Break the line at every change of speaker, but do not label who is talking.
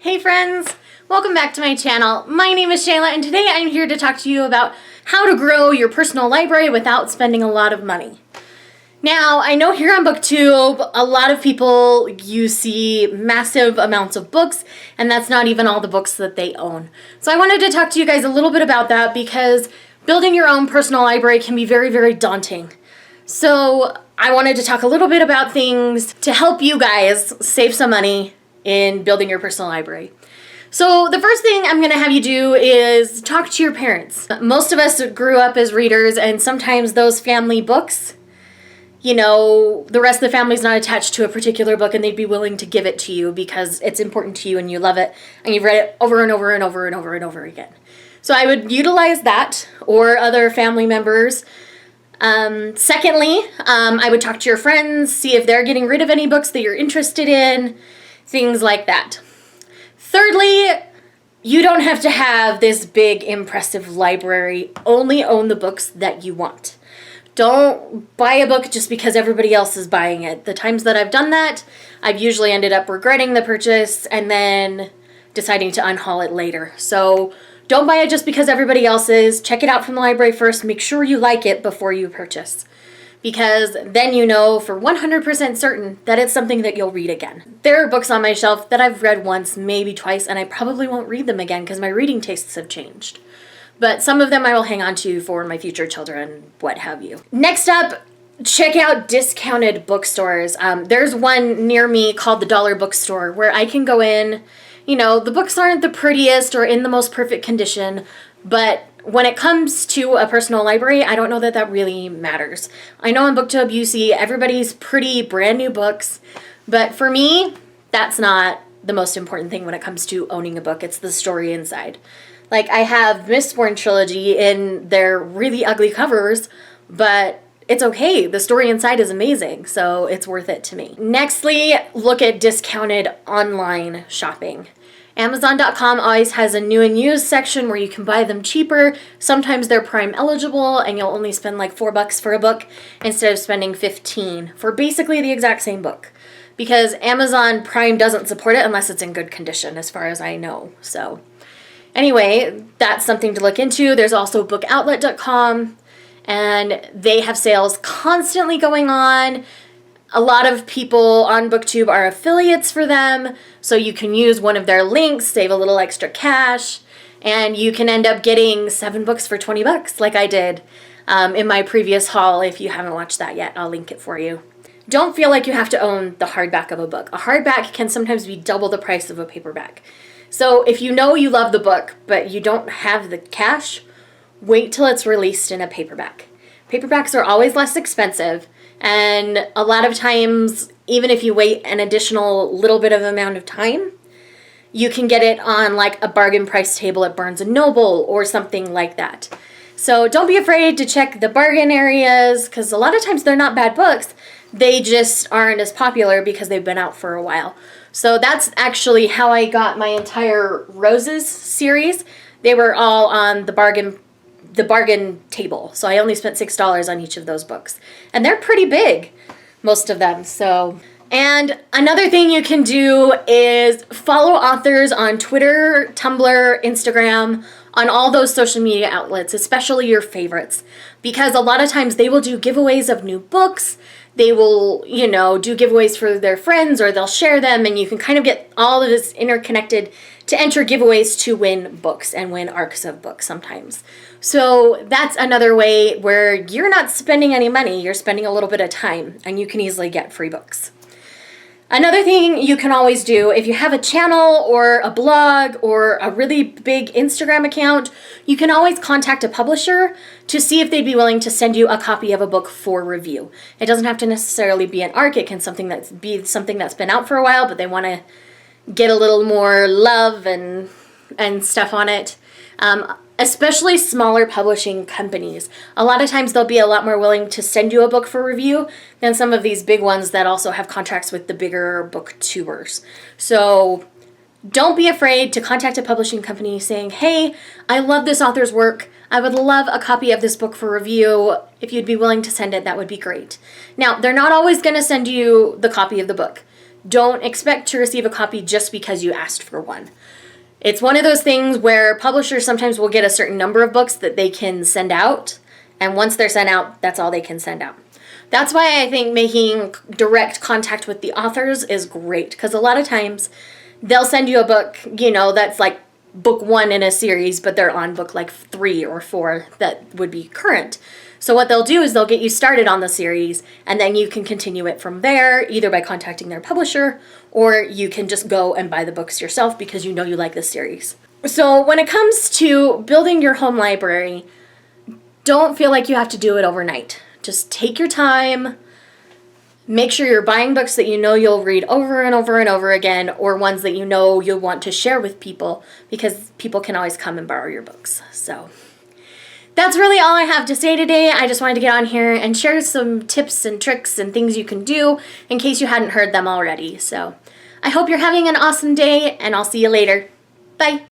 Hey friends, welcome back to my channel. My name is Shayla and today I'm here to talk to you about how to grow your personal library without spending a lot of money. Now, I know here on BookTube, a lot of people, you see massive amounts of books, and that's not even all the books that they own. So I wanted to talk to you guys a little bit about that because building your own personal library can be very, very daunting. So I wanted to talk a little bit about things to help you guys save some money in building your personal library. So the first thing I'm going to have you do is talk to your parents. Most of us grew up as readers, and sometimes those family books, you know, the rest of the family's not attached to a particular book and they'd be willing to give it to you because it's important to you and you love it and you've read it over and over and over and over and over again. So I would utilize that or other family members. Secondly, I would talk to your friends, see if they're getting rid of any books that you're interested in, things like that. Thirdly, you don't have to have this big, impressive library. Only own the books that you want. Don't buy a book just because everybody else is buying it. The times that I've done that, I've usually ended up regretting the purchase and then deciding to unhaul it later. So don't buy it just because everybody else is. Check it out from the library first. Make sure you like it before you purchase. Because then you know for 100% certain that it's something that you'll read again. There are books on my shelf that I've read once, maybe twice, and I probably won't read them again because my reading tastes have changed. But some of them I will hang on to for my future children, what have you. Next up, check out discounted bookstores. There's one near me called the Dollar Bookstore where I can go in. You know, the books aren't the prettiest or in the most perfect condition, but when it comes to a personal library, I don't know that that really matters. I know on BookTube you see everybody's pretty brand new books, but for me, that's not the most important thing when it comes to owning a book. It's the story inside. Like, I have Mistborn trilogy in their really ugly covers, but it's okay. The story inside is amazing, so it's worth it to me. Nextly, look at discounted online shopping. Amazon.com always has a new and used section where you can buy them cheaper. Sometimes they're Prime eligible and you'll only spend like $4 for a book instead of spending $15 for basically the exact same book. Because Amazon Prime doesn't support it unless it's in good condition, as far as I know. So anyway, that's something to look into. There's also bookoutlet.com and they have sales constantly going on. A lot of people on BookTube are affiliates for them, so you can use one of their links, save a little extra cash, and you can end up getting 7 books for $20 like I did in my previous haul. If you haven't watched that yet, I'll link it for you. Don't feel like you have to own the hardback of a book. A hardback can sometimes be double the price of a paperback. So if you know you love the book, but you don't have the cash, wait till it's released in a paperback. Paperbacks are always less expensive. And a lot of times, even if you wait an additional little bit of amount of time, you can get it on like a bargain price table at Barnes & Noble or something like that. So don't be afraid to check the bargain areas because a lot of times they're not bad books. They just aren't as popular because they've been out for a while. So that's actually how I got my entire Roses series. They were all on the bargain table. So I only spent $6 on each of those books. And they're pretty big, most of them. So, and another thing you can do is follow authors on Twitter, Tumblr, Instagram, on all those social media outlets, especially your favorites. Because a lot of times they will do giveaways of new books. They will, you know, do giveaways for their friends or they'll share them and you can kind of get all of this interconnected to enter giveaways to win books and win arcs of books sometimes. So that's another way where you're not spending any money, you're spending a little bit of time and you can easily get free books. Another thing you can always do, if you have a channel or a blog or a really big Instagram account, you can always contact a publisher to see if they'd be willing to send you a copy of a book for review. It doesn't have to necessarily be an ARC, it can be something that's been out for a while, but they want to get a little more love and stuff on it. Especially smaller publishing companies. A lot of times they'll be a lot more willing to send you a book for review than some of these big ones that also have contracts with the bigger booktubers. So don't be afraid to contact a publishing company saying, hey, I love this author's work. I would love a copy of this book for review. If you'd be willing to send it, that would be great. Now, they're not always going to send you the copy of the book. Don't expect to receive a copy just because you asked for one. It's one of those things where publishers sometimes will get a certain number of books that they can send out, and once they're sent out, that's all they can send out. That's why I think making direct contact with the authors is great, because a lot of times they'll send you a book, that's like book 1 in a series, but they're on book like 3 or 4 that would be current. So what they'll do is they'll get you started on the series, and then you can continue it from there, either by contacting their publisher, or you can just go and buy the books yourself because you know you like the series. So when it comes to building your home library, don't feel like you have to do it overnight. Just take your time. Make sure you're buying books that you know you'll read over and over and over again, or ones that you know you'll want to share with people, because people can always come and borrow your books. So that's really all I have to say today. I just wanted to get on here and share some tips and tricks and things you can do in case you hadn't heard them already. So I hope you're having an awesome day, and I'll see you later. Bye.